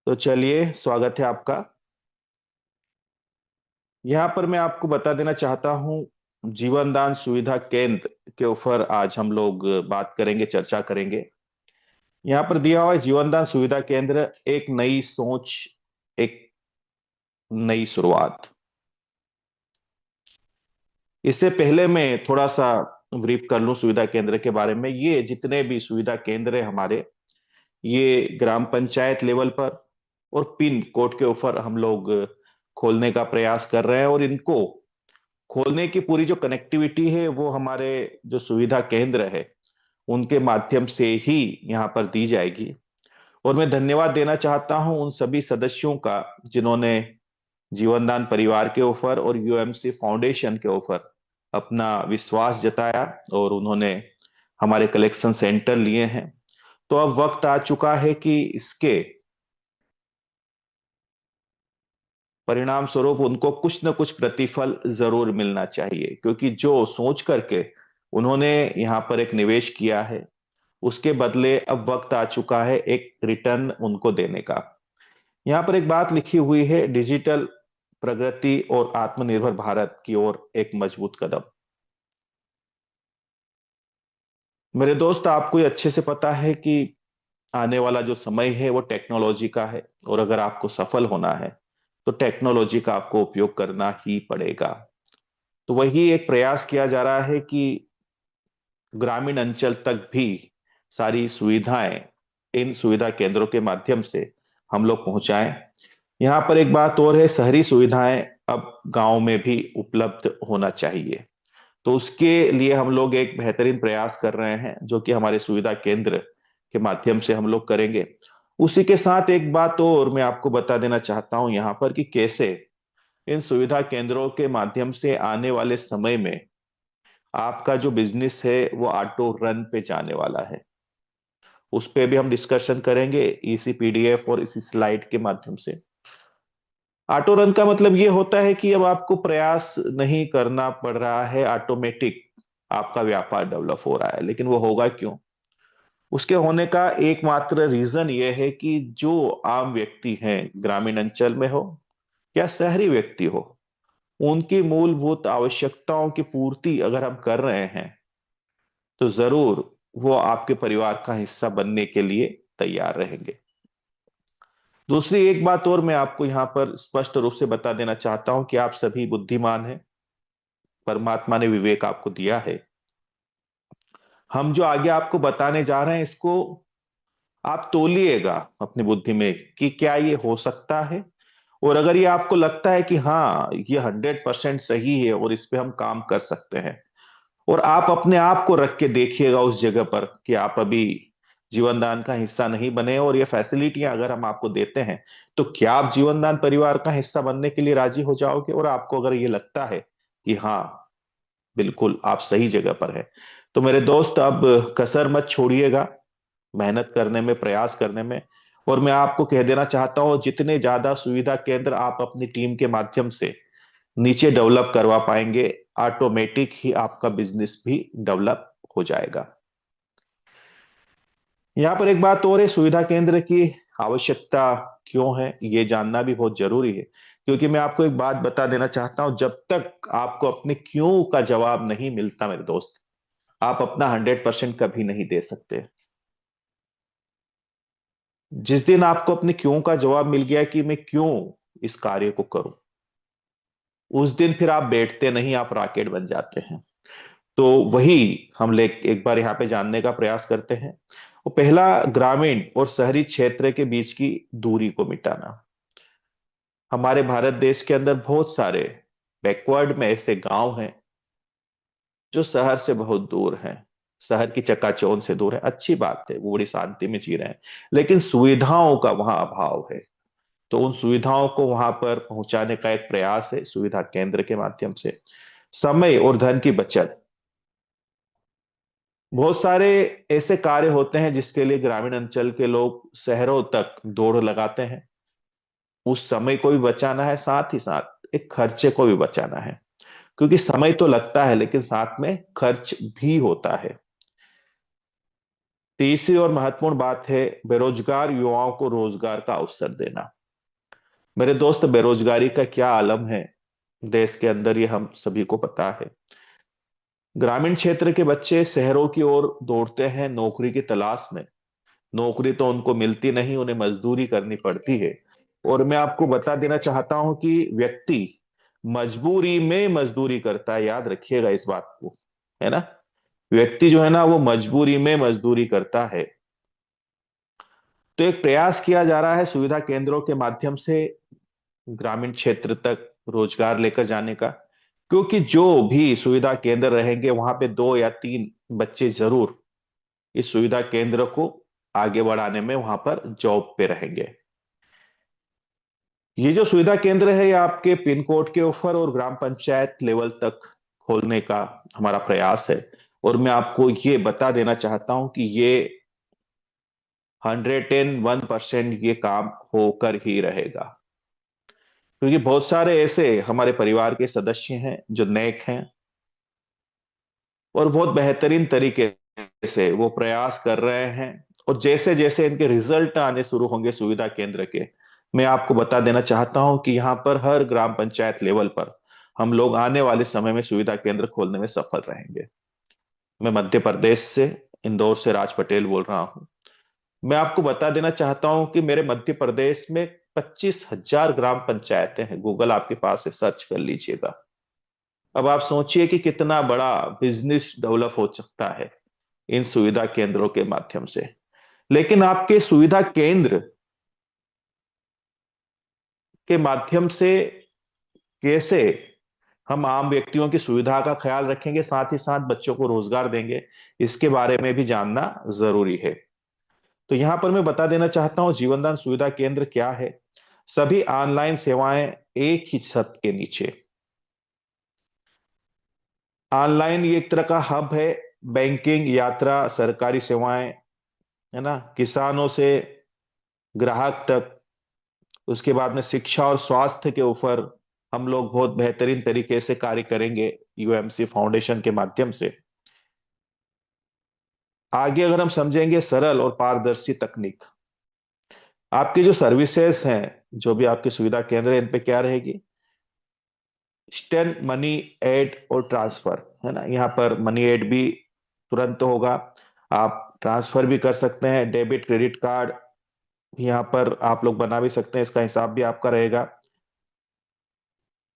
तो चलिए, स्वागत है आपका। यहाँ पर मैं आपको बता देना चाहता हूँ, जीवन दान सुविधा केंद्र के ऊपर आज हम लोग बात करेंगे, चर्चा करेंगे। यहाँ पर दिया हुआ है, जीवन दान सुविधा केंद्र एक नई सोच, एक नई शुरुआत। इससे पहले मैं थोड़ा सा ब्रीफ कर लूं सुविधा केंद्र के बारे में। ये जितने भी सुविधा केंद्र है हमारे, ये ग्राम पंचायत लेवल पर और पिन कोड के ऊपर हम लोग खोलने का प्रयास कर रहे हैं। और इनको खोलने की पूरी जो कनेक्टिविटी है वो हमारे जो सुविधा केंद्र है उनके माध्यम से ही यहाँ पर दी जाएगी। और मैं धन्यवाद देना चाहता हूं उन सभी सदस्यों का जिन्होंने जीवनदान परिवार के ऊपर और यूएमसी फाउंडेशन के ऊपर अपना विश्वास जताया और उन्होंने हमारे कलेक्शन सेंटर लिए हैं। तो अब वक्त आ चुका है कि इसके परिणाम स्वरूप उनको कुछ न कुछ प्रतिफल जरूर मिलना चाहिए, क्योंकि जो सोच करके उन्होंने यहाँ पर एक निवेश किया है उसके बदले अब वक्त आ चुका है एक रिटर्न उनको देने का। यहाँ पर एक बात लिखी हुई है, डिजिटल प्रगति और आत्मनिर्भर भारत की ओर एक मजबूत कदम। मेरे दोस्त, आपको ये अच्छे से पता है कि आने वाला जो समय है वो टेक्नोलॉजी का है, और अगर आपको सफल होना है तो टेक्नोलॉजी का आपको उपयोग करना ही पड़ेगा। तो वही एक प्रयास किया जा रहा है कि ग्रामीण अंचल तक भी सारी सुविधाएं इन सुविधा केंद्रों के माध्यम से हम लोग पहुंचाएं। यहाँ पर एक बात और है, शहरी सुविधाएं अब गांव में भी उपलब्ध होना चाहिए। तो उसके लिए हम लोग एक बेहतरीन प्रयास कर रहे हैं जो कि हमारे सुविधा केंद्र के माध्यम से हम लोग करेंगे। उसी के साथ एक बात और मैं आपको बता देना चाहता हूं यहाँ पर कि कैसे इन सुविधा केंद्रों के माध्यम से आने वाले समय में आपका जो बिजनेस है वो ऑटो रन पे जाने वाला है। उस पे भी हम डिस्कशन करेंगे इसी पीडीएफ और इसी स्लाइड के माध्यम से। ऑटो रन का मतलब ये होता है कि अब आपको प्रयास नहीं करना पड़ रहा है, ऑटोमेटिक आपका व्यापार डेवलप हो रहा है। लेकिन वो होगा क्यों? उसके होने का एकमात्र रीजन ये है कि जो आम व्यक्ति हैं, ग्रामीण अंचल में हो या शहरी व्यक्ति हो, उनकी मूलभूत आवश्यकताओं की पूर्ति अगर हम कर रहे हैं तो जरूर वो आपके परिवार का हिस्सा बनने के लिए तैयार रहेंगे। दूसरी एक बात और मैं आपको यहां पर स्पष्ट रूप से बता देना चाहता हूं कि आप सभी बुद्धिमान हैं, परमात्मा ने विवेक आपको दिया है। हम जो आगे आपको बताने जा रहे हैं इसको आप तोलिएगा अपनी बुद्धि में कि क्या ये हो सकता है। और अगर ये आपको लगता है कि हाँ, ये 100% सही है और इस पे हम काम कर सकते हैं, और आप अपने आप को रख के देखिएगा उस जगह पर कि आप अभी जीवन दान का हिस्सा नहीं बने और ये फैसिलिटियां अगर हम आपको देते हैं, तो क्या आप जीवन दान परिवार का हिस्सा बनने के लिए राजी हो जाओगे? और आपको अगर ये लगता है कि हाँ, बिल्कुल आप सही जगह पर है, तो मेरे दोस्त अब कसर मत छोड़िएगा मेहनत करने में, प्रयास करने में। और मैं आपको कह देना चाहता हूं, जितने ज्यादा सुविधा केंद्र आप अपनी टीम के माध्यम से नीचे डेवलप करवा पाएंगे, ऑटोमेटिक ही आपका बिजनेस भी डेवलप हो जाएगा। यहाँ पर एक बात और है, सुविधा केंद्र की आवश्यकता क्यों है ये जानना भी बहुत जरूरी है। क्योंकि मैं आपको एक बात बता देना चाहता हूं, जब तक आपको अपने क्यों का जवाब नहीं मिलता मेरे दोस्त, आप अपना 100% कभी नहीं दे सकते। जिस दिन आपको अपने क्यों का जवाब मिल गया कि मैं क्यों इस कार्य को करूं, उस दिन फिर आप बैठते नहीं, आप रॉकेट बन जाते हैं। तो वही हम ले एक बार यहाँ पे जानने का प्रयास करते हैं। वो पहला, ग्रामीण और शहरी क्षेत्र के बीच की दूरी को मिटाना। हमारे भारत देश के अंदर बहुत सारे बैकवर्ड में ऐसे गांव हैं जो शहर से बहुत दूर हैं, शहर की चकाचौंध से दूर है। अच्छी बात है, वो बड़ी शांति में जी रहे हैं, लेकिन सुविधाओं का वहां अभाव है। तो उन सुविधाओं को वहां पर पहुंचाने का एक प्रयास है सुविधा केंद्र के माध्यम से। समय और धन की बचत। बहुत सारे ऐसे कार्य होते हैं जिसके लिए ग्रामीण अंचल के लोग शहरों तक दौड़ लगाते हैं। उस समय को भी बचाना है, साथ ही साथ एक खर्चे को भी बचाना है। क्योंकि समय तो लगता है लेकिन साथ में खर्च भी होता है। तीसरी और महत्वपूर्ण बात है बेरोजगार युवाओं को रोजगार का अवसर देना। मेरे दोस्त, बेरोजगारी का क्या आलम है देश के अंदर, ये हम सभी को पता है। ग्रामीण क्षेत्र के बच्चे शहरों की ओर दौड़ते हैं नौकरी की तलाश में। नौकरी तो उनको मिलती नहीं, उन्हें मजदूरी करनी पड़ती है। और मैं आपको बता देना चाहता हूं कि व्यक्ति मजबूरी में मजदूरी करता है, याद रखिएगा इस बात को, है ना। व्यक्ति जो है ना, वो मजबूरी में मजदूरी करता है। तो एक प्रयास किया जा रहा है सुविधा केंद्रों के माध्यम से ग्रामीण क्षेत्र तक रोजगार लेकर जाने का। क्योंकि जो भी सुविधा केंद्र रहेंगे वहां पे 2 या 3 बच्चे जरूर इस सुविधा केंद्र को आगे बढ़ाने में वहां पर जॉब पे रहेंगे। ये जो सुविधा केंद्र है, ये आपके पिन कोड के ऊपर और ग्राम पंचायत लेवल तक खोलने का हमारा प्रयास है। और मैं आपको ये बता देना चाहता हूं कि ये 101% ये काम होकर ही रहेगा। क्योंकि बहुत सारे ऐसे हमारे परिवार के सदस्य हैं जो नेक हैं और बहुत बेहतरीन तरीके से वो प्रयास कर रहे हैं। और जैसे जैसे इनके रिजल्ट आने शुरू होंगे सुविधा केंद्र के, मैं आपको बता देना चाहता हूं कि यहां पर हर ग्राम पंचायत लेवल पर हम लोग आने वाले समय में सुविधा केंद्र खोलने में सफल रहेंगे। मैं मध्य प्रदेश से, इंदौर से राज पटेल बोल रहा हूं। मैं आपको बता देना चाहता हूं कि मेरे मध्य प्रदेश में 25,000 ग्राम पंचायतें हैं। गूगल आपके पास है, सर्च कर लीजिएगा। अब आप सोचिए कि कितना बड़ा बिजनेस डेवलप हो सकता है इन सुविधा केंद्रों के माध्यम से। लेकिन आपके सुविधा केंद्र के माध्यम से कैसे हम आम व्यक्तियों की सुविधा का ख्याल रखेंगे, साथ ही साथ बच्चों को रोजगार देंगे, इसके बारे में भी जानना जरूरी है। तो यहां पर मैं बता देना चाहता हूं जीवन दान सुविधा केंद्र क्या है। सभी ऑनलाइन सेवाएं एक ही छत के नीचे। ऑनलाइन ये एक तरह का हब है। बैंकिंग, यात्रा, सरकारी सेवाएं, है ना, किसानों से ग्राहक तक। उसके बाद में शिक्षा और स्वास्थ्य के ऊपर हम लोग बहुत बेहतरीन तरीके से कार्य करेंगे यूएमसी फाउंडेशन के माध्यम से। आगे अगर हम समझेंगे सरल और पारदर्शी तकनीक। आपकी जो सर्विसेज हैं, जो भी आपकी सुविधा केंद्र है, इन पे क्या रहेगी? इंस्टेंट मनी एड और ट्रांसफर, है ना। यहाँ पर मनी एड भी तुरंत होगा। आप ट्रांसफर भी कर सकते हैं। डेबिट क्रेडिट कार्ड यहाँ पर आप लोग बना भी सकते हैं, इसका हिसाब भी आपका रहेगा।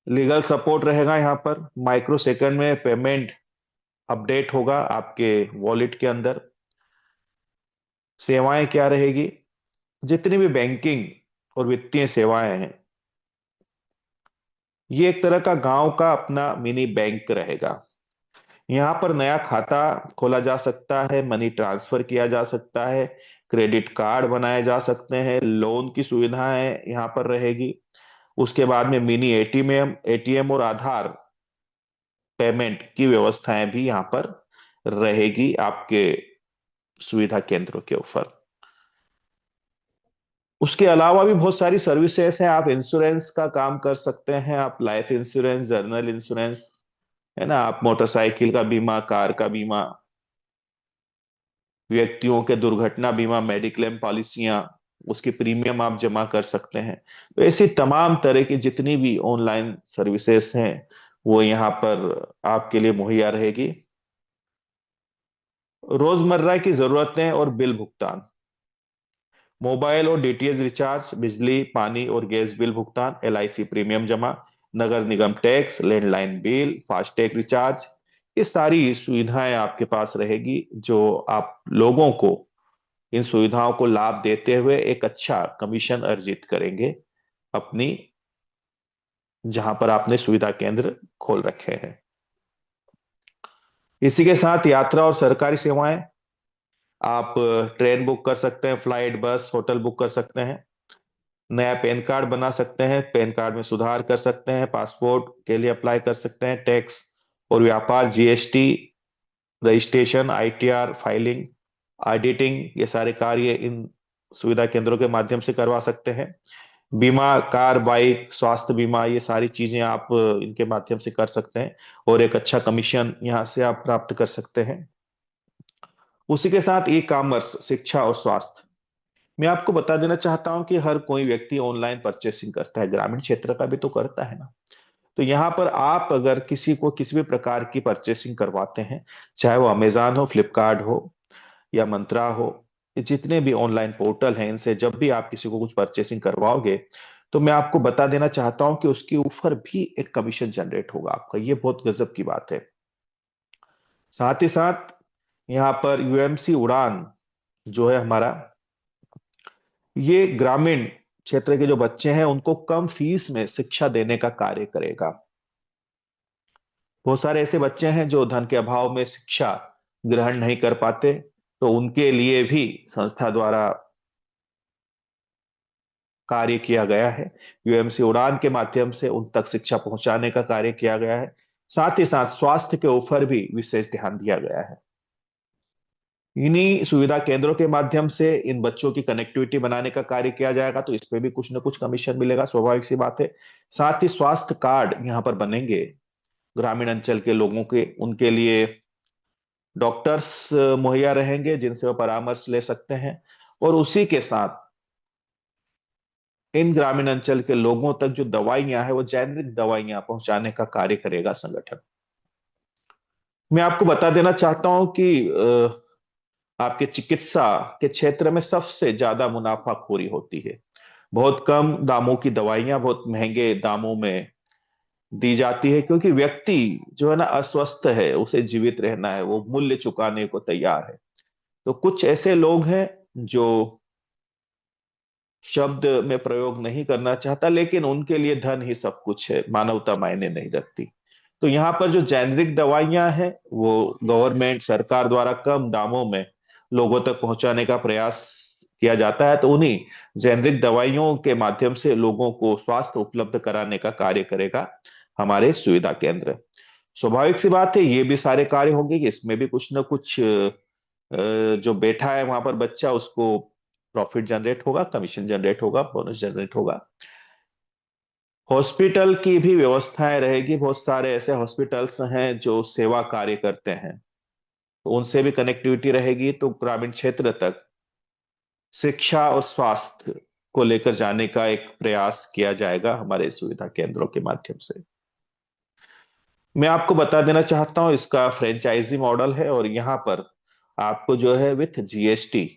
लीगल सपोर्ट रहेगा यहाँ पर। माइक्रो सेकंड में पेमेंट अपडेट होगा आपके वॉलेट के अंदर। सेवाएं क्या रहेगी? जितनी भी बैंकिंग और वित्तीय सेवाएं हैं, ये एक तरह का गांव का अपना मिनी बैंक रहेगा। यहाँ पर नया खाता खोला जा सकता है, मनी ट्रांसफर किया जा सकता है, क्रेडिट कार्ड बनाए जा सकते हैं, लोन की सुविधाएं यहाँ पर रहेगी। उसके बाद में मिनी एटीएम एटीएम और आधार पेमेंट की व्यवस्थाएं भी यहाँ पर रहेगी आपके सुविधा केंद्रों के ऊपर। उसके अलावा भी बहुत सारी सर्विसेज हैं। आप इंश्योरेंस का काम कर सकते हैं, आप लाइफ इंश्योरेंस, जर्नल इंश्योरेंस, है ना, आप मोटरसाइकिल का बीमा, कार का बीमा, व्यक्तियों के दुर्घटना बीमा, मेडिक्लेम पॉलिसियां, उसकी प्रीमियम आप जमा कर सकते हैं। तो ऐसी तमाम तरह की जितनी भी ऑनलाइन सर्विसेज हैं, वो यहाँ पर आपके लिए मुहैया रहेगी। रोजमर्रा की जरूरतें और बिल भुगतान, मोबाइल और डीटीएच रिचार्ज, बिजली पानी और गैस बिल भुगतान, एलआईसी प्रीमियम जमा, नगर निगम tax, landline bill, FASTag recharge, ये सारी सुविधाएं आपके पास रहेगी, जो आप लोगों को इन सुविधाओं को लाभ देते हुए एक अच्छा कमीशन अर्जित करेंगे अपनी, जहां पर आपने सुविधा केंद्र खोल रखे हैं। इसी के साथ यात्रा और सरकारी सेवाएं, आप ट्रेन बुक कर सकते हैं, फ्लाइट, बस, होटल बुक कर सकते हैं। नया पैन कार्ड बना सकते हैं, पैन कार्ड में सुधार कर सकते हैं, पासपोर्ट के लिए अप्लाई कर सकते हैं, टैक्स और व्यापार, GST registration, ITR filing, auditing, ये सारे कार्य इन सुविधा केंद्रों के माध्यम से करवा सकते हैं। बीमा, कार, बाइक, स्वास्थ्य बीमा, ये सारी चीजें आप इनके माध्यम से कर सकते हैं और एक अच्छा कमीशन यहां से आप प्राप्त कर सकते हैं। उसी के साथ ई कॉमर्स, शिक्षा और स्वास्थ्य। मैं आपको बता देना चाहता हूं कि हर कोई व्यक्ति ऑनलाइन परचेसिंग करता है, ग्रामीण क्षेत्र का भी तो करता है ना। तो यहाँ पर आप अगर किसी को किसी भी प्रकार की परचेसिंग करवाते हैं, चाहे वो अमेजॉन हो, फ्लिपकार्ट हो या मंत्रा हो, ये जितने भी ऑनलाइन पोर्टल हैं, इनसे जब भी आप किसी को कुछ परचेसिंग करवाओगे, तो मैं आपको बता देना चाहता हूं कि उसके ऊपर भी एक कमीशन जनरेट होगा आपका। ये बहुत गजब की बात है। साथ ही साथ यहाँ पर यूएमसी उड़ान जो है हमारा, ये ग्रामीण क्षेत्र के जो बच्चे हैं उनको कम फीस में शिक्षा देने का कार्य करेगा। बहुत सारे ऐसे बच्चे हैं जो धन के अभाव में शिक्षा ग्रहण नहीं कर पाते, तो उनके लिए भी संस्था द्वारा कार्य किया गया है। यूएमसी उड़ान के माध्यम से उन तक शिक्षा पहुंचाने का कार्य किया गया है। साथ ही साथ स्वास्थ्य के ऊपर भी विशेष ध्यान दिया गया है। इन्हीं सुविधा केंद्रों के माध्यम से इन बच्चों की कनेक्टिविटी बनाने का कार्य किया जाएगा, तो इस पे भी कुछ ना कुछ कमीशन मिलेगा, स्वाभाविक सी बात है। साथ ही स्वास्थ्य कार्ड यहाँ पर बनेंगे ग्रामीण अंचल के लोगों के, उनके लिए डॉक्टर्स मुहैया रहेंगे जिनसे वो परामर्श ले सकते हैं। और उसी के साथ इन ग्रामीण अंचल के लोगों तक जो दवाइयां हैं, वो जेनरिक दवाइयां पहुंचाने का कार्य करेगा संगठन। मैं आपको बता देना चाहता हूं कि आपके चिकित्सा के क्षेत्र में सबसे ज्यादा मुनाफाखोरी होती है। बहुत कम दामों की दवाइयां बहुत महंगे दामों में दी जाती है, क्योंकि व्यक्ति जो है ना अस्वस्थ है, उसे जीवित रहना है, वो मूल्य चुकाने को तैयार है। तो कुछ ऐसे लोग हैं जो शब्द में प्रयोग नहीं करना चाहता, लेकिन उनके लिए धन ही सब कुछ है, मानवता मायने नहीं रखती। तो यहाँ पर जो जेनरिक दवाइयां हैं, वो गवर्नमेंट सरकार द्वारा कम दामों में लोगों तक पहुंचाने का प्रयास किया जाता है। तो उन्हीं जेनरिक दवाइयों के माध्यम से लोगों को स्वास्थ्य उपलब्ध कराने का कार्य करेगा हमारे सुविधा केंद्र। स्वाभाविक सी बात है, ये भी सारे कार्य होंगे कि इसमें भी कुछ ना कुछ जो बैठा है वहां पर बच्चा, उसको प्रॉफिट जनरेट होगा, कमीशन जनरेट होगा, बोनस जनरेट होगा। हॉस्पिटल की भी व्यवस्थाएं रहेगी। बहुत सारे ऐसे हॉस्पिटल्स हैं जो सेवा कार्य करते हैं, तो उनसे भी कनेक्टिविटी रहेगी। तो ग्रामीण क्षेत्र तक शिक्षा और स्वास्थ्य को लेकर जाने का एक प्रयास किया जाएगा हमारे सुविधा केंद्रों के माध्यम से। मैं आपको बता देना चाहता हूं, इसका फ्रेंचाइजी मॉडल है, और यहाँ पर आपको जो है विथ जीएसटी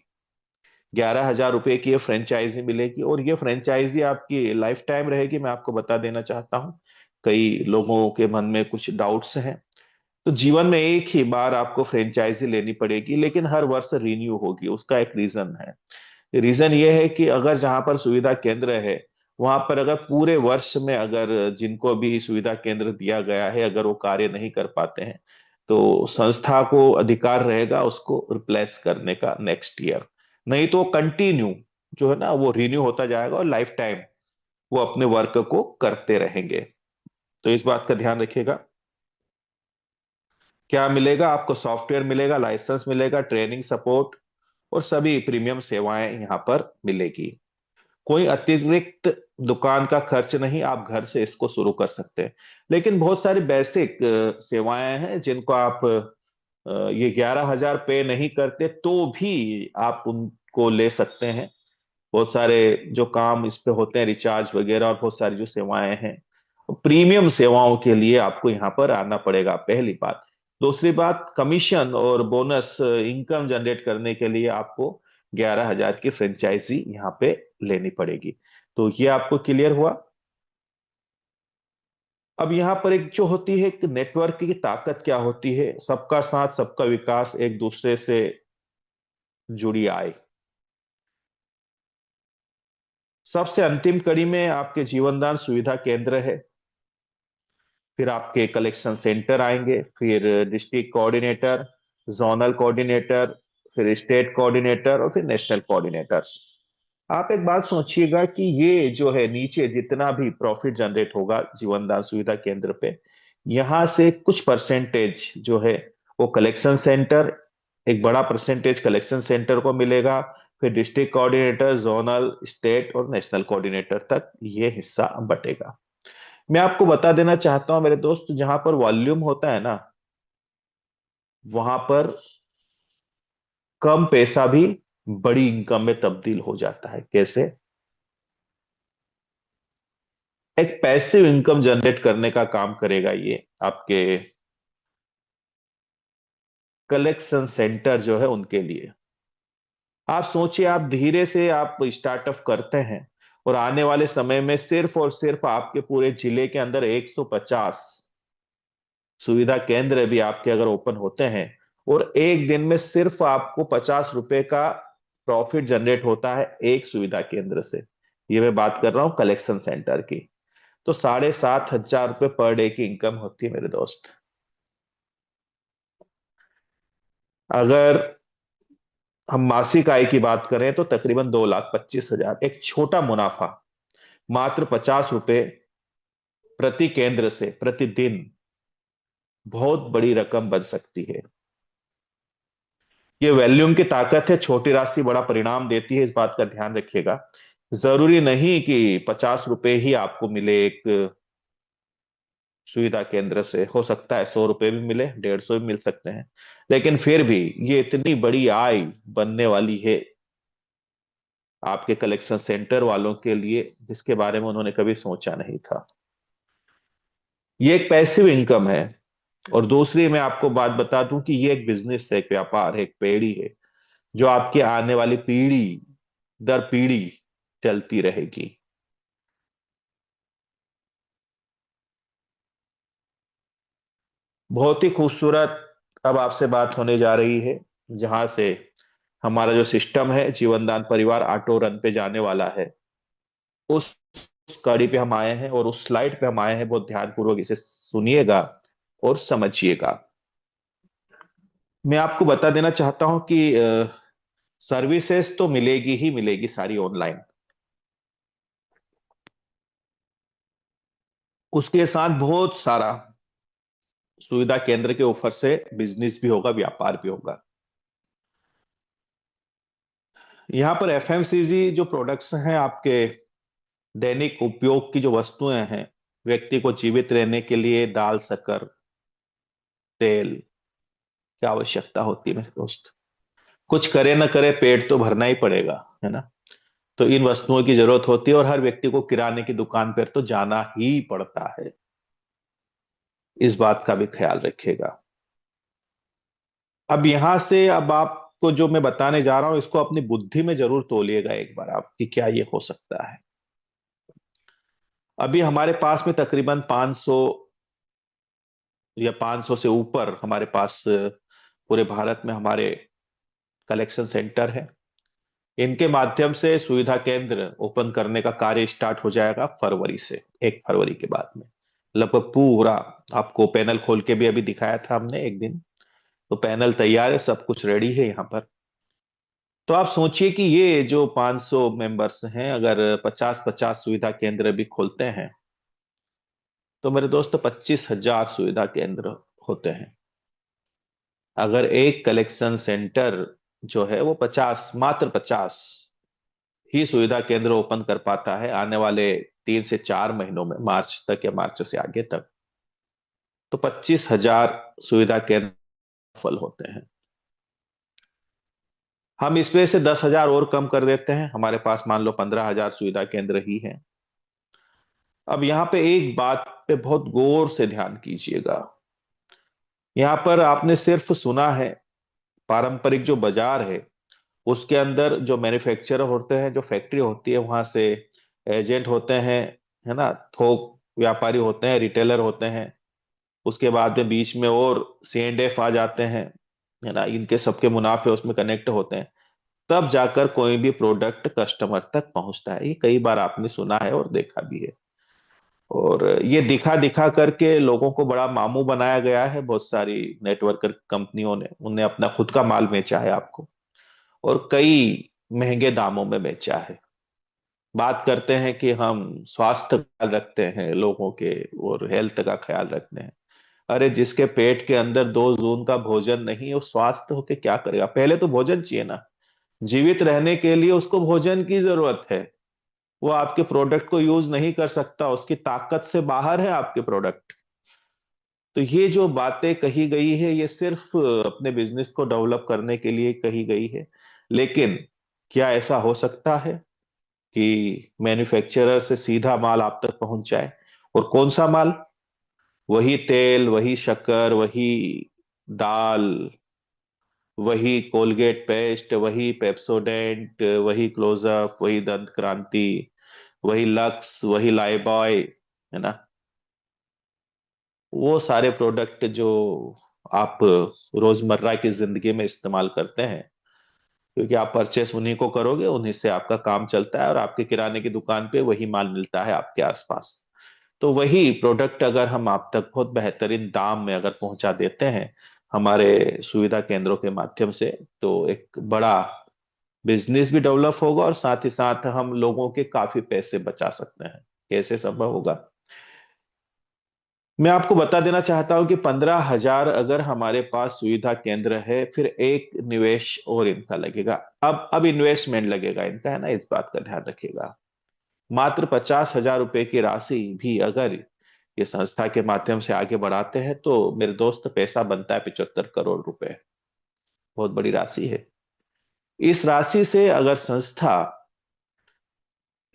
11,000 रुपए की ये फ्रेंचाइजी मिलेगी। और ये फ्रेंचाइजी आपकी लाइफ टाइम रहेगी। मैं आपको बता देना चाहता हूँ, कई लोगों के मन में कुछ डाउट्स हैं। तो जीवन में एक ही बार आपको फ्रेंचाइजी लेनी पड़ेगी, लेकिन हर वर्ष रिन्यू होगी। उसका एक रीजन है। रीजन ये है कि अगर जहां पर सुविधा केंद्र है, वहां पर अगर पूरे वर्ष में अगर जिनको भी सुविधा केंद्र दिया गया है, अगर वो कार्य नहीं कर पाते हैं, तो संस्था को अधिकार रहेगा उसको रिप्लेस करने का नेक्स्ट ईयर। नहीं तो कंटिन्यू जो है ना, वो रिन्यू होता जाएगा और लाइफ टाइम वो अपने वर्क को करते रहेंगे। तो इस बात का ध्यान रखिएगा। क्या मिलेगा आपको? सॉफ्टवेयर मिलेगा, लाइसेंस मिलेगा, ट्रेनिंग सपोर्ट और सभी प्रीमियम सेवाएं यहाँ पर मिलेगी। कोई अतिरिक्त दुकान का खर्च नहीं, आप घर से इसको शुरू कर सकते हैं। लेकिन बहुत सारी बेसिक सेवाएं हैं जिनको आप ये 11,000 पे नहीं करते तो भी आप उनको ले सकते हैं। बहुत सारे जो काम इस पे होते हैं, रिचार्ज वगैरह, और बहुत सारी जो सेवाएं हैं, प्रीमियम सेवाओं के लिए आपको यहाँ पर आना पड़ेगा, पहली बात। दूसरी बात, कमीशन और बोनस इनकम जनरेट करने के लिए आपको 11,000 की फ्रेंचाइजी यहाँ पे लेनी पड़ेगी। तो ये आपको क्लियर हुआ। अब यहाँ पर एक जो होती है कि नेटवर्क की ताकत क्या होती है, सबका साथ सबका विकास, एक दूसरे से जुड़ी आए। सबसे अंतिम कड़ी में आपके जीवनदान सुविधा केंद्र है, फिर आपके कलेक्शन सेंटर आएंगे, फिर डिस्ट्रिक्ट कोऑर्डिनेटर, जोनल कोऑर्डिनेटर, फिर स्टेट कोऑर्डिनेटर और फिर नेशनल कोऑर्डिनेटर्स। आप एक बात सोचिएगा कि ये जो है नीचे जितना भी प्रॉफिट जनरेट होगा जीवनदान सुविधा केंद्र पे, यहां से कुछ परसेंटेज जो है वो कलेक्शन सेंटर, एक बड़ा परसेंटेज कलेक्शन सेंटर को मिलेगा। फिर डिस्ट्रिक्ट कोऑर्डिनेटर, जोनल, स्टेट और नेशनल कोऑर्डिनेटर तक ये हिस्सा बटेगा। मैं आपको बता देना चाहता हूं मेरे दोस्त, जहां पर वॉल्यूम होता है ना, वहां पर कम पैसा भी बड़ी इनकम में तब्दील हो जाता है। कैसे? एक पैसिव इनकम जनरेट करने का काम करेगा ये आपके कलेक्शन सेंटर जो है उनके लिए। आप सोचिए, आप धीरे से आप स्टार्टअप करते हैं और आने वाले समय में सिर्फ और सिर्फ आपके पूरे जिले के अंदर 150 सुविधा केंद्र भी आपके अगर ओपन होते हैं और एक दिन में सिर्फ आपको 50 रुपए का प्रॉफिट जनरेट होता है एक सुविधा केंद्र से। ये मैं बात कर रहा हूं कलेक्शन सेंटर की। तो 7,500 रुपये पर डे की इनकम होती है मेरे दोस्त। अगर हम मासिक आय की बात करें तो तकरीबन 2,25,000, एक छोटा मुनाफा मात्र 50 रुपए प्रति केंद्र से प्रतिदिन बहुत बड़ी रकम बन सकती है। ये वॉल्यूम की ताकत है, छोटी राशि बड़ा परिणाम देती है, इस बात का ध्यान रखिएगा। जरूरी नहीं कि 50 रुपए ही आपको मिले एक सुविधा केंद्र से, हो सकता है 100 रुपए भी मिले, 150 भी मिल सकते हैं। लेकिन फिर भी ये इतनी बड़ी आय बनने वाली है आपके कलेक्शन सेंटर वालों के लिए जिसके बारे में उन्होंने कभी सोचा नहीं था। ये एक पैसिव इनकम है। और दूसरी मैं आपको बात बता दूं कि ये एक बिजनेस है, एक व्यापार है, एक पेड़ी है जो आपकी आने वाली पीढ़ी दर पीढ़ी चलती रहेगी। बहुत ही खूबसूरत अब आपसे बात होने जा रही है, जहां से हमारा जो सिस्टम है जीवनदान परिवार ऑटो रन पे जाने वाला है। उस कड़ी पे हम आए हैं और उस स्लाइड पे हम आए हैं। बहुत ध्यानपूर्वक इसे सुनिएगा और समझिएगा। मैं आपको बता देना चाहता हूं कि सर्विसेज तो मिलेगी ही मिलेगी सारी ऑनलाइन। उसके साथ बहुत सारा सुविधा केंद्र के ऊपर से बिजनेस भी होगा, व्यापार भी होगा। यहाँ पर एफएमसीजी जो प्रोडक्ट्स हैं, आपके दैनिक उपयोग की जो वस्तुएं हैं, व्यक्ति को जीवित रहने के लिए दाल, शक्कर, तेल की आवश्यकता होती है मेरे दोस्त। कुछ करे ना करे पेट तो भरना ही पड़ेगा, है ना? तो इन वस्तुओं की जरूरत होती है और हर व्यक्ति को किराने की दुकान पर तो जाना ही पड़ता है। इस बात का भी ख्याल रखिएगा। अब यहां से अब आपको जो मैं बताने जा रहा हूं इसको अपनी बुद्धि में जरूर तोलिएगा एक बार आप कि क्या ये हो सकता है। अभी हमारे पास में तकरीबन 500 या 500 से ऊपर हमारे पास पूरे भारत में हमारे कलेक्शन सेंटर है। इनके माध्यम से सुविधा केंद्र ओपन करने का कार्य स्टार्ट हो जाएगा फरवरी से, 1 फरवरी के बाद में लगभग पूरा। आपको पैनल खोल के भी अभी दिखाया था हमने एक दिन। तो पैनल तैयार है, सब कुछ रेडी है यहाँ पर। तो आप सोचिए कि ये जो 500 मेंबर्स हैं अगर 50-50 सुविधा केंद्र भी खोलते हैं तो मेरे दोस्त 25,000 सुविधा केंद्र होते हैं। अगर एक कलेक्शन सेंटर जो है वो 50, मात्र 50 ही सुविधा केंद्र ओपन कर पाता है आने वाले 3 से 4 महीनों में, मार्च तक या मार्च से आगे तक, तो 25,000 सुविधा केंद्र सफल होते हैं। हम इसमें से 10,000 और कम कर देते हैं, हमारे पास मान लो 15,000 सुविधा केंद्र ही हैं। अब यहां पे एक बात पे बहुत गौर से ध्यान कीजिएगा। यहां पर आपने सिर्फ सुना है पारंपरिक जो बाजार है उसके अंदर जो मैन्युफैक्चरर होते हैं, जो फैक्ट्री होती है वहां से एजेंट होते हैं, है ना, थोक व्यापारी होते हैं, रिटेलर होते हैं। उसके बाद में बीच में और C&F आ जाते हैं, है ना, इनके सबके मुनाफे उसमें कनेक्ट होते हैं। तब जाकर कोई भी प्रोडक्ट कस्टमर तक पहुंचता है। ये कई बार आपने सुना है और देखा भी है। और ये दिखा दिखा करके लोगों को बड़ा मामू बनाया गया है। बहुत सारी नेटवर्कर कंपनियों ने उन्हें अपना खुद का माल बेचा है आपको, और कई महंगे दामों में बेचा है। बात करते हैं कि हम स्वास्थ्य का ख्याल रखते हैं लोगों के और हेल्थ का ख्याल रखते हैं। अरे जिसके पेट के अंदर 2 जून का भोजन नहीं है वो स्वास्थ्य होके क्या करेगा? पहले तो भोजन चाहिए ना। जीवित रहने के लिए उसको भोजन की जरूरत है। वो आपके प्रोडक्ट को यूज नहीं कर सकता, उसकी ताकत से बाहर है आपके प्रोडक्ट। तो ये जो बातें कही गई है ये सिर्फ अपने बिजनेस को डेवलप करने के लिए कही गई है। लेकिन क्या ऐसा हो सकता है कि मैन्युफैक्चरर से सीधा माल आप तक पहुंच जाए? और कौन सा माल? वही तेल, वही शक्कर, वही दाल, वही कोलगेट पेस्ट, वही पेप्सोडेंट, वही क्लोजअप, वही दंत क्रांति, वही लक्स, वही लाइबॉय, है ना? वो सारे प्रोडक्ट जो आप रोजमर्रा की जिंदगी में इस्तेमाल करते हैं, क्योंकि आप परचेस उन्हीं को करोगे, उन्हीं से आपका काम चलता है, और आपके किराने की दुकान पे वही माल मिलता है आपके आसपास। तो वही प्रोडक्ट अगर हम आप तक बहुत बेहतरीन दाम में अगर पहुंचा देते हैं हमारे सुविधा केंद्रों के माध्यम से, तो एक बड़ा बिजनेस भी डेवलप होगा और साथ ही साथ हम लोगों के काफी पैसे बचा सकते हैं। कैसे संभव होगा? मैं आपको बता देना चाहता हूं कि 15,000 अगर हमारे पास सुविधा केंद्र है, फिर एक निवेश और इनका लगेगा। अब इन्वेस्टमेंट लगेगा इनका, है ना, इस बात का ध्यान रखिएगा। मात्र 50,000 रुपए की राशि भी अगर ये संस्था के माध्यम से आगे बढ़ाते हैं तो मेरे दोस्त पैसा बनता है 75 करोड़ रुपए। बहुत बड़ी राशि है। इस राशि से अगर संस्था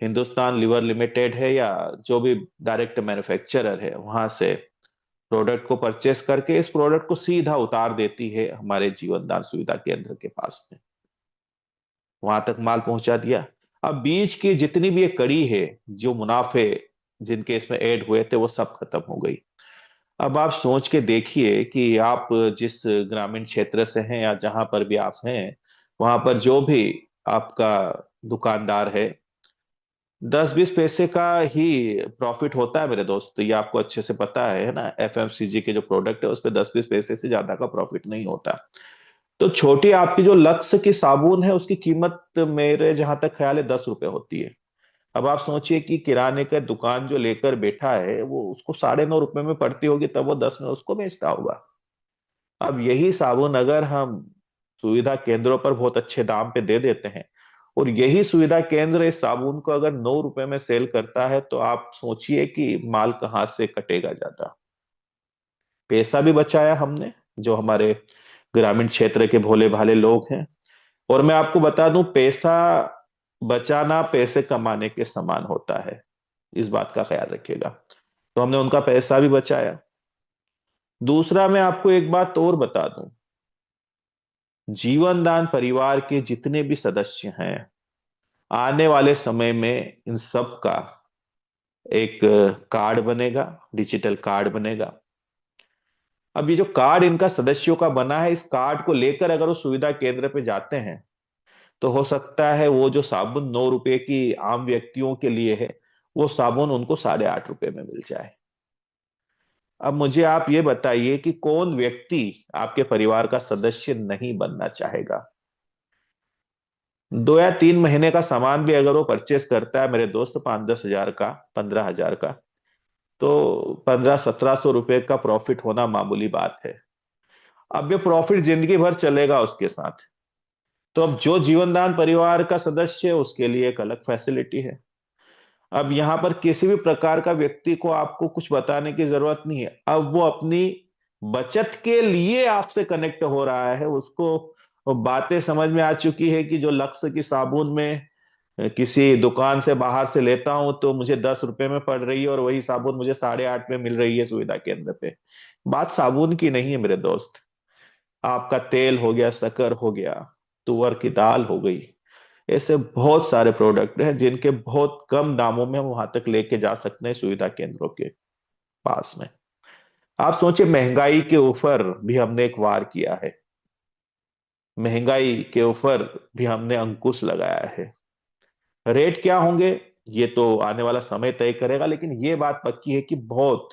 हिंदुस्तान लीवर लिमिटेड है या जो भी डायरेक्ट मैन्युफैक्चरर है वहां से प्रोडक्ट को परचेस करके इस प्रोडक्ट को सीधा उतार देती है हमारे जीवन दान सुविधा केंद्र के पास में, वहां तक माल पहुंचा दिया। अब बीच की जितनी भी ये कड़ी है, जो मुनाफे जिनके इसमें ऐड हुए थे वो सब खत्म हो गई। अब आप सोच के देखिए कि आप जिस ग्रामीण क्षेत्र से हैं या जहां पर भी आप हैं, वहां पर जो भी आपका दुकानदार है, 10-20 पैसे का ही प्रॉफिट होता है मेरे दोस्त। ये आपको अच्छे से पता है ना, एफएमसीजी के जो प्रोडक्ट है उस पर 10-20 पैसे से ज्यादा का प्रॉफिट नहीं होता। तो छोटी आपकी जो लक्स की साबुन है उसकी कीमत मेरे जहां तक ख्याल है 10 रुपए होती है। अब आप सोचिए कि किराने का दुकान जो लेकर बैठा है वो उसको 9.5 रुपए में पड़ती होगी, तब वो 10 में उसको बेचता होगा। अब यही साबुन अगर हम सुविधा केंद्रों पर बहुत अच्छे दाम पे दे देते हैं, और यही सुविधा केंद्र इस साबुन को अगर 9 रुपए में सेल करता है, तो आप सोचिए कि माल कहाँ से कटेगा ज्यादा। पैसा भी बचाया हमने, जो हमारे ग्रामीण क्षेत्र के भोले भाले लोग हैं। और मैं आपको बता दूं, पैसा बचाना पैसे कमाने के समान होता है, इस बात का ख्याल रखिएगा। तो हमने उनका पैसा भी बचाया। दूसरा, मैं आपको एक बात और बता दूं, जीवनदान परिवार के जितने भी सदस्य हैं, आने वाले समय में इन सब का एक कार्ड बनेगा, डिजिटल कार्ड बनेगा। अब ये जो कार्ड इनका सदस्यों का बना है, इस कार्ड को लेकर अगर वो सुविधा केंद्र पे जाते हैं, तो हो सकता है वो जो साबुन 9 रुपए की आम व्यक्तियों के लिए है, वो साबुन उनको 8.5 रुपए में मिल जाए। अब मुझे आप ये बताइए कि कौन व्यक्ति आपके परिवार का सदस्य नहीं बनना चाहेगा? 2 या 3 महीने का सामान भी अगर वो परचेस करता है मेरे दोस्त, 5-10 हजार का, 15,000 का, तो 1500-1700 रुपए का प्रॉफिट होना मामूली बात है। अब ये प्रॉफिट जिंदगी भर चलेगा उसके साथ। तो अब जो जीवनदान परिवार का सदस्य है उसके लिए एक अलग फैसिलिटी है। अब यहां पर किसी भी प्रकार का व्यक्ति को आपको कुछ बताने की जरूरत नहीं है। अब वो अपनी बचत के लिए आपसे कनेक्ट हो रहा है, उसको बातें समझ में आ चुकी है कि जो लक्स की साबुन में किसी दुकान से बाहर से लेता हूं तो मुझे 10 रुपए में पड़ रही है, और वही साबुन मुझे 8.5 में मिल रही है सुविधा केंद्र पे। बात साबुन की नहीं है मेरे दोस्त। आपका तेल हो गया, शक्कर हो गया, तुअर की दाल हो गई, ऐसे बहुत सारे प्रोडक्ट हैं जिनके बहुत कम दामों में हम वहां तक लेके जा सकते हैं सुविधा केंद्रों के पास में। आप सोचिए, महंगाई के ऊपर भी हमने एक वार किया है। महंगाई के ऊपर भी हमने अंकुश लगाया है। रेट क्या होंगे ये तो आने वाला समय तय करेगा, लेकिन ये बात पक्की है कि बहुत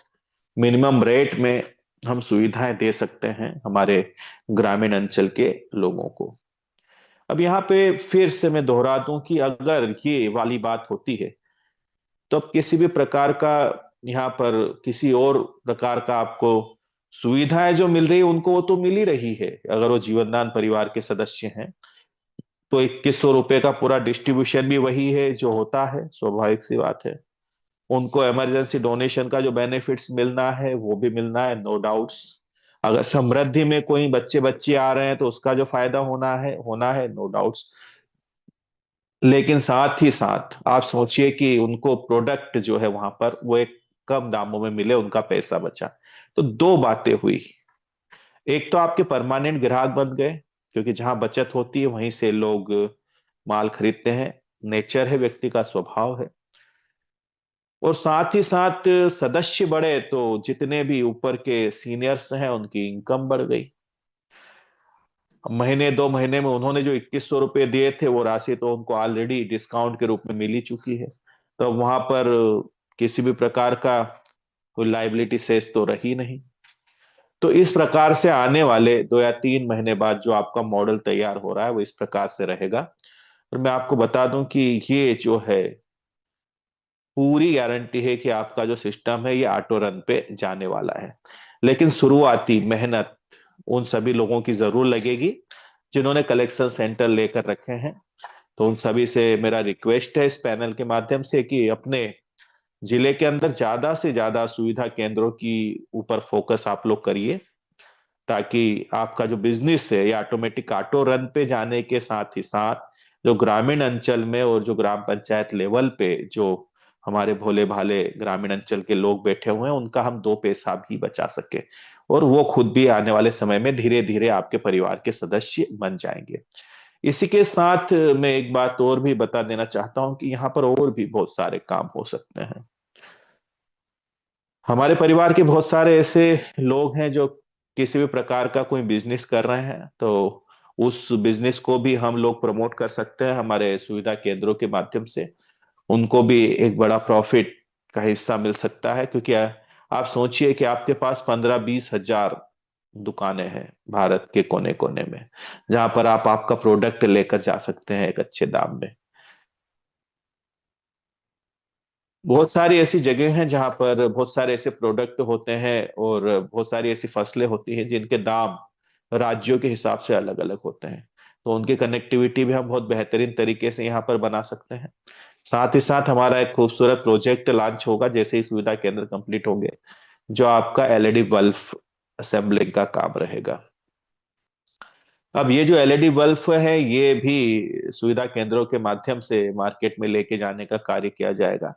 मिनिमम रेट में हम सुविधाएं दे सकते हैं हमारे ग्रामीण अंचल के लोगों को। अब यहाँ पे फिर से मैं दोहरा दूं कि अगर ये वाली बात होती है, तो अब किसी भी प्रकार का यहाँ पर किसी और प्रकार का आपको सुविधाएं जो मिल रही है उनको वो तो मिल ही रही है। अगर वो जीवनदान परिवार के सदस्य हैं तो 2100 रुपए का पूरा डिस्ट्रीब्यूशन भी वही है जो होता है, स्वाभाविक सी बात है। उनको इमरजेंसी डोनेशन का जो बेनिफिट्स मिलना है वो भी मिलना है, नो डाउट्स। अगर समृद्धि में कोई बच्चे बच्ची आ रहे हैं तो उसका जो फायदा होना है, नो डाउट्स। लेकिन साथ ही साथ आप सोचिए कि उनको प्रोडक्ट जो है वहां पर वो एक कम दामों में मिले, उनका पैसा बचा। तो दो बातें हुई। एक तो आपके परमानेंट ग्राहक बन गए, क्योंकि जहां बचत होती है वहीं से लोग माल खरीदते हैं, नेचर है, व्यक्ति का स्वभाव है। और साथ ही साथ सदस्य बढ़े तो जितने भी ऊपर के सीनियर्स हैं उनकी इनकम बढ़ गई। महीने 2 महीने में उन्होंने जो 2100 रुपये दिए थे वो राशि तो उनको ऑलरेडी डिस्काउंट के रूप में मिल ही चुकी है। तो वहां पर किसी भी प्रकार का कोई लाइबिलिटी सेस तो रही नहीं। तो इस प्रकार से आने वाले 2 या 3 महीने बाद जो आपका मॉडल तैयार हो रहा है वो इस प्रकार से रहेगा। और मैं आपको बता दूं कि ये जो है पूरी गारंटी है कि आपका जो सिस्टम है ये ऑटो रन पे जाने वाला है। लेकिन शुरुआती मेहनत उन सभी लोगों की जरूर लगेगी जिन्होंने कलेक्शन सेंटर लेकर रखे हैं। तो उन सभी से मेरा रिक्वेस्ट है इस पैनल के माध्यम से कि अपने जिले के अंदर ज्यादा से ज्यादा सुविधा केंद्रों की ऊपर फोकस आप लोग करिए, ताकि आपका जो बिजनेस है ये ऑटोमेटिक ऑटो रन पे जाने के साथ ही साथ जो ग्रामीण अंचल में और जो ग्राम पंचायत लेवल पे जो हमारे भोले भाले ग्रामीण अंचल के लोग बैठे हुए हैं उनका हम दो पैसा भी बचा सके, और वो खुद भी आने वाले समय में धीरे धीरे आपके परिवार के सदस्य बन जाएंगे। इसी के साथ मैं एक बात और भी बता देना चाहता हूं कि यहाँ पर और भी बहुत सारे काम हो सकते हैं। हमारे परिवार के बहुत सारे ऐसे लोग हैं जो किसी भी प्रकार का कोई बिजनेस कर रहे हैं, तो उस बिजनेस को भी हम लोग प्रमोट कर सकते हैं हमारे सुविधा केंद्रों के माध्यम से। उनको भी एक बड़ा प्रॉफिट का हिस्सा मिल सकता है, क्योंकि आप सोचिए कि आपके पास 15-20 हजार दुकानें हैं भारत के कोने कोने में, जहां पर आप आपका प्रोडक्ट लेकर जा सकते हैं एक अच्छे दाम में। बहुत सारी ऐसी जगह हैं जहां पर बहुत सारे ऐसे प्रोडक्ट होते हैं और बहुत सारी ऐसी फसलें होती हैं जिनके दाम राज्यों के हिसाब से अलग अलग होते हैं। तो उनकी कनेक्टिविटी भी हम बहुत बेहतरीन तरीके से यहाँ पर बना सकते हैं। साथ ही साथ हमारा एक खूबसूरत प्रोजेक्ट लॉन्च होगा जैसे ही सुविधा केंद्र कंप्लीट होंगे, जो आपका एलईडी बल्ब असेंबलिंग का काम रहेगा। अब ये जो एलईडी बल्ब है ये भी सुविधा केंद्रों के माध्यम से मार्केट में लेके जाने का कार्य किया जाएगा।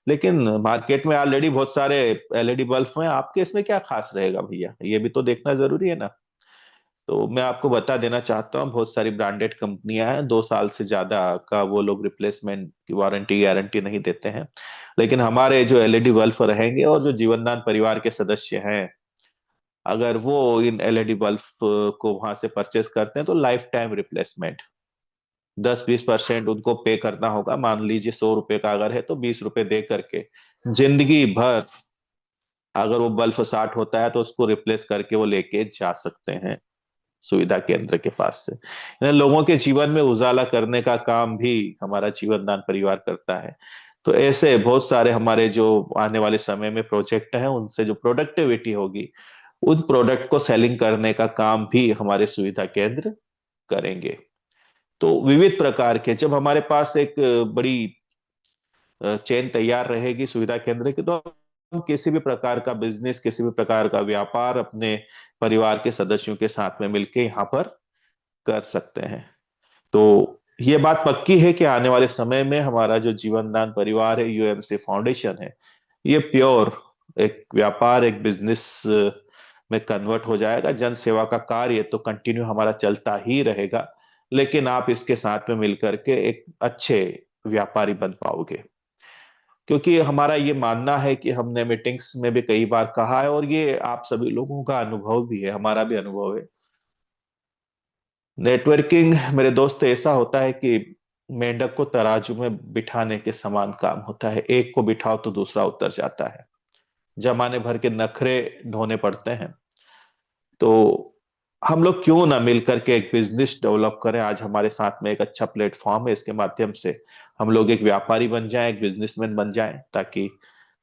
लेकिन मार्केट में ऑलरेडी बहुत सारे एलईडी बल्ब हैं, आपके इसमें क्या खास रहेगा भैया, ये भी तो देखना जरूरी है ना। तो मैं आपको बता देना चाहता हूँ बहुत सारी ब्रांडेड कंपनियां हैं, 2 साल से ज्यादा का वो लोग रिप्लेसमेंट की वारंटी गारंटी नहीं देते हैं। लेकिन हमारे जो एलईडी बल्ब रहेंगे और जो जीवनदान परिवार के सदस्य हैं, अगर वो इन एलईडी बल्ब को वहां से परचेस करते हैं तो लाइफ टाइम रिप्लेसमेंट 10-20% उनको पे करना होगा। मान लीजिए 100 रुपए का अगर है तो 20 रुपए दे करके जिंदगी भर, अगर वो बल्ब 60 होता है तो उसको रिप्लेस करके वो लेके जा सकते हैं सुविधा केंद्र के पास से। यानी लोगों के जीवन में उजाला करने का काम भी हमारा जीवन दान परिवार करता है। तो ऐसे बहुत सारे हमारे जो आने वाले समय में प्रोजेक्ट हैं उनसे जो प्रोडक्टिविटी होगी, उन प्रोडक्ट को सेलिंग करने का काम भी हमारे सुविधा केंद्र करेंगे। तो विविध प्रकार के जब हमारे पास एक बड़ी चेन तैयार रहेगी सुविधा केंद्र की, तो हम किसी भी प्रकार का बिजनेस, किसी भी प्रकार का व्यापार अपने परिवार के सदस्यों के साथ में मिलके यहाँ पर कर सकते हैं। तो ये बात पक्की है कि आने वाले समय में हमारा जो जीवनदान परिवार है, यूएमसी फाउंडेशन है, ये प्योर एक व्यापार, एक बिजनेस में कन्वर्ट हो जाएगा। जन सेवा का कार्य तो कंटिन्यू हमारा चलता ही रहेगा, लेकिन आप इसके साथ में मिलकर के एक अच्छे व्यापारी बन पाओगे। क्योंकि हमारा ये मानना है कि हमने मीटिंग्स में भी कई बार कहा है और ये आप सभी लोगों का अनुभव भी है, हमारा भी अनुभव है। नेटवर्किंग मेरे दोस्त ऐसा होता है कि मेंढक को तराजू में बिठाने के समान काम होता है, एक को बिठाओ तो दूसरा उतर जाता है। जमाने भर के नखरे ढोने पड़ते हैं। तो हम लोग क्यों ना मिलकर के एक बिजनेस डेवलप करें। आज हमारे साथ में एक अच्छा प्लेटफॉर्म है, इसके माध्यम से हम लोग एक व्यापारी बन जाएं, एक बिजनेसमैन बन जाएं, ताकि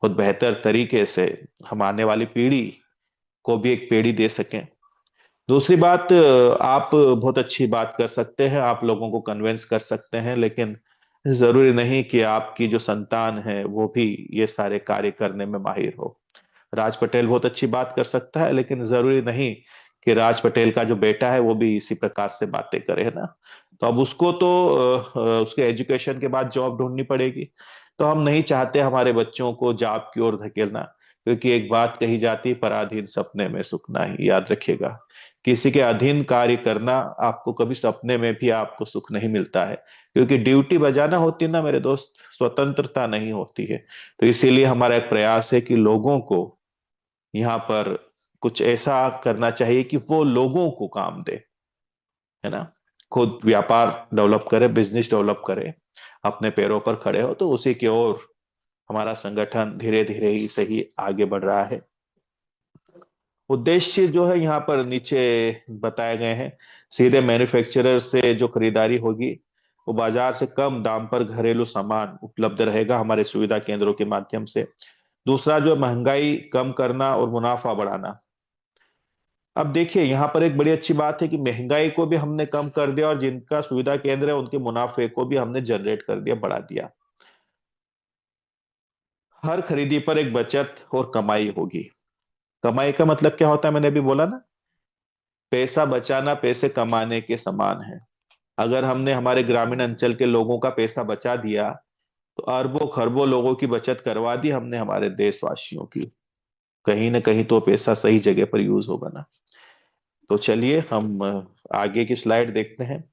बहुत बेहतर तरीके से हम आने वाली पीढ़ी को भी एक पेड़ी दे सकें। दूसरी बात, आप बहुत अच्छी बात कर सकते हैं, आप लोगों को कन्विंस कर सकते हैं, लेकिन जरूरी नहीं कि आपकी जो संतान है वो भी ये सारे कार्य करने में माहिर हो। राज पटेल बहुत अच्छी बात कर सकता है, लेकिन जरूरी नहीं कि राज पटेल का जो बेटा है वो भी इसी प्रकार से बातें करे, है ना। तो अब उसको तो उसके एजुकेशन के बाद जॉब ढूंढनी पड़ेगी। तो हम नहीं चाहते हमारे बच्चों को जॉब की ओर धकेलना, क्योंकि एक बात कही जाती है, पराधीन सपने में सुख नहीं, याद रखिएगा। किसी के अधीन कार्य करना, आपको कभी सपने में भी आपको सुख नहीं मिलता है, क्योंकि ड्यूटी बजाना होती है ना मेरे दोस्त, स्वतंत्रता नहीं होती है। तो इसीलिए हमारा एक प्रयास है कि लोगों को यहाँ पर कुछ ऐसा करना चाहिए कि वो लोगों को काम दे, है ना। खुद व्यापार डेवलप करे, बिजनेस डेवलप करे, अपने पैरों पर खड़े हो, तो उसी की ओर हमारा संगठन धीरे धीरे ही सही आगे बढ़ रहा है। उद्देश्य जो है यहाँ पर नीचे बताए गए हैं। सीधे मैन्युफैक्चरर से जो खरीदारी होगी, वो बाजार से कम दाम पर घरेलू सामान उपलब्ध रहेगा हमारे सुविधा केंद्रों के माध्यम से। दूसरा जो महंगाई कम करना और मुनाफा बढ़ाना। अब देखिए यहाँ पर एक बड़ी अच्छी बात है कि महंगाई को भी हमने कम कर दिया, और जिनका सुविधा केंद्र है उनके मुनाफे को भी हमने जनरेट कर दिया, बढ़ा दिया। हर खरीदी पर एक बचत और कमाई होगी। कमाई का मतलब क्या होता है, मैंने अभी बोला ना, पैसा बचाना पैसे कमाने के समान है। अगर हमने हमारे ग्रामीण अंचल के लोगों का पैसा बचा दिया, तो अरबों खरबों लोगों की बचत करवा दी हमने हमारे देशवासियों की। कहीं ना कहीं तो पैसा सही जगह पर यूज होगा ना। तो चलिए हम आगे की स्लाइड देखते हैं।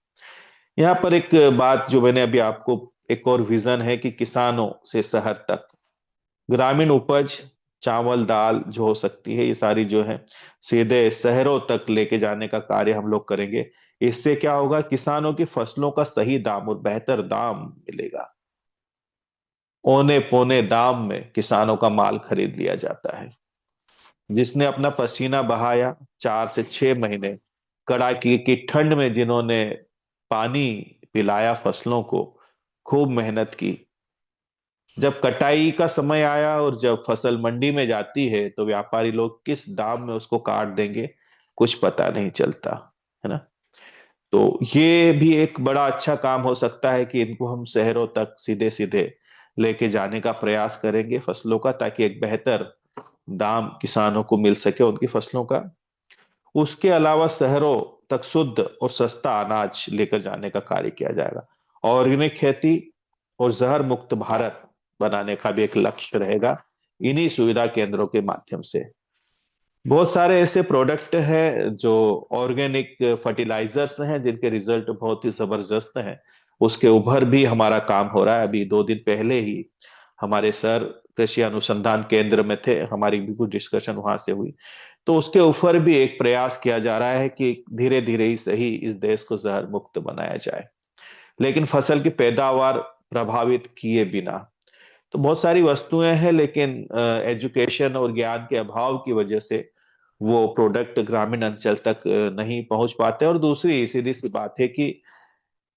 यहाँ पर एक बात जो मैंने अभी आपको, एक और विजन है कि किसानों से शहर तक ग्रामीण उपज, चावल दाल जो हो सकती है, ये सारी जो है सीधे शहरों तक लेके जाने का कार्य हम लोग करेंगे। इससे क्या होगा, किसानों की फसलों का सही दाम और बेहतर दाम मिलेगा। औने पौने दाम में किसानों का माल खरीद लिया जाता है। जिसने अपना पसीना बहाया, 4 से 6 महीने कड़ाके की ठंड में जिन्होंने पानी पिलाया फसलों को, खूब मेहनत की, जब कटाई का समय आया और जब फसल मंडी में जाती है, तो व्यापारी लोग किस दाम में उसको काट देंगे, कुछ पता नहीं चलता, है ना। तो ये भी एक बड़ा अच्छा काम हो सकता है कि इनको हम शहरों तक सीधे सीधे लेके जाने का प्रयास करेंगे फसलों का, ताकि एक बेहतर दाम किसानों को मिल सके उनकी फसलों का। उसके अलावा शहरों तक शुद्ध और सस्ता अनाज लेकर जाने का कार्य किया जाएगा। ऑर्गेनिक खेती और जहर मुक्त भारत बनाने का भी एक लक्ष्य रहेगा इन्हीं सुविधा केंद्रों के माध्यम से। बहुत सारे ऐसे प्रोडक्ट हैं जो ऑर्गेनिक फर्टिलाइजर्स हैं, जिनके रिजल्ट बहुत ही जबरदस्त हैं। उसके ऊपर भी हमारा काम हो रहा है। अभी 2 दिन पहले ही हमारे सर कृषि अनुसंधान केंद्र में थे, हमारी भी कुछ डिस्कशन वहां से हुई। तो उसके ऊपर भी एक प्रयास किया जा रहा है कि धीरे धीरे ही सही इस देश को जहर मुक्त बनाया जाए, लेकिन फसल की पैदावार प्रभावित किए बिना। तो बहुत सारी वस्तुएं हैं, लेकिन एजुकेशन और ज्ञान के अभाव की वजह से वो प्रोडक्ट ग्रामीण अंचल तक नहीं पहुंच पाते। और दूसरी सीधी सी बात है कि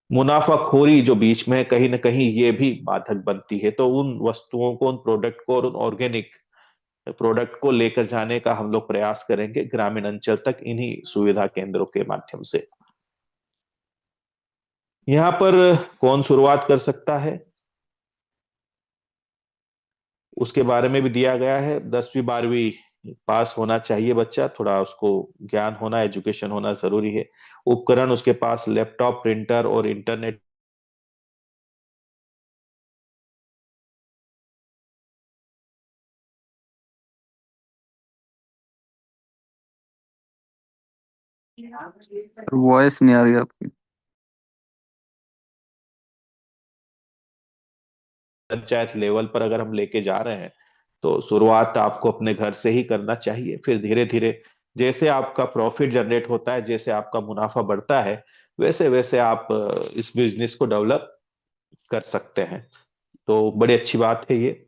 मुनाफाखोरी जो बीच में है, कहीं ना कहीं ये भी बाधक बनती है। तो उन वस्तुओं को, उन प्रोडक्ट को और उन ऑर्गेनिक प्रोडक्ट को लेकर जाने का हम लोग प्रयास करेंगे ग्रामीण अंचल तक इन्हीं सुविधा केंद्रों के माध्यम से। यहाँ पर कौन शुरुआत कर सकता है, उसके बारे में भी दिया गया है। 10वीं 12वीं पास होना चाहिए बच्चा, थोड़ा उसको ज्ञान होना, एजुकेशन होना जरूरी है। उपकरण उसके पास लैपटॉप, प्रिंटर और इंटरनेट। वॉइस नहीं आ रही आपकी। पंचायत लेवल पर अगर हम लेके जा रहे हैं, तो शुरुआत आपको अपने घर से ही करना चाहिए। फिर धीरे धीरे जैसे आपका प्रॉफिट जनरेट होता है, जैसे आपका मुनाफा बढ़ता है, वैसे वैसे आप इस बिजनेस को डेवलप कर सकते हैं। तो बड़ी अच्छी बात है ये,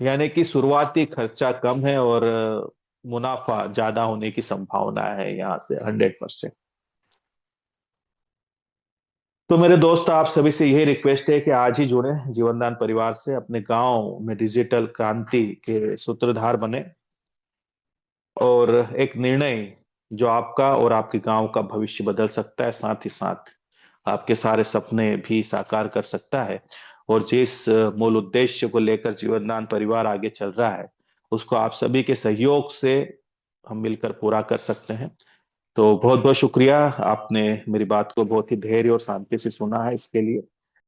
यानी कि शुरुआती खर्चा कम है और मुनाफा ज्यादा होने की संभावना है यहाँ से 100%। तो मेरे दोस्त, आप सभी से यही रिक्वेस्ट है कि आज ही जुड़े जीवनदान परिवार से, अपने गांव में डिजिटल क्रांति के सूत्रधार बने, और एक निर्णय जो आपका और आपके गांव का भविष्य बदल सकता है। साथ ही साथ आपके सारे सपने भी साकार कर सकता है। और जिस मूल उद्देश्य को लेकर जीवनदान परिवार आगे चल रहा है, उसको आप सभी के सहयोग से हम मिलकर पूरा कर सकते हैं। तो बहुत बहुत शुक्रिया, आपने मेरी बात को बहुत ही धैर्य और शांति से सुना है, इसके लिए।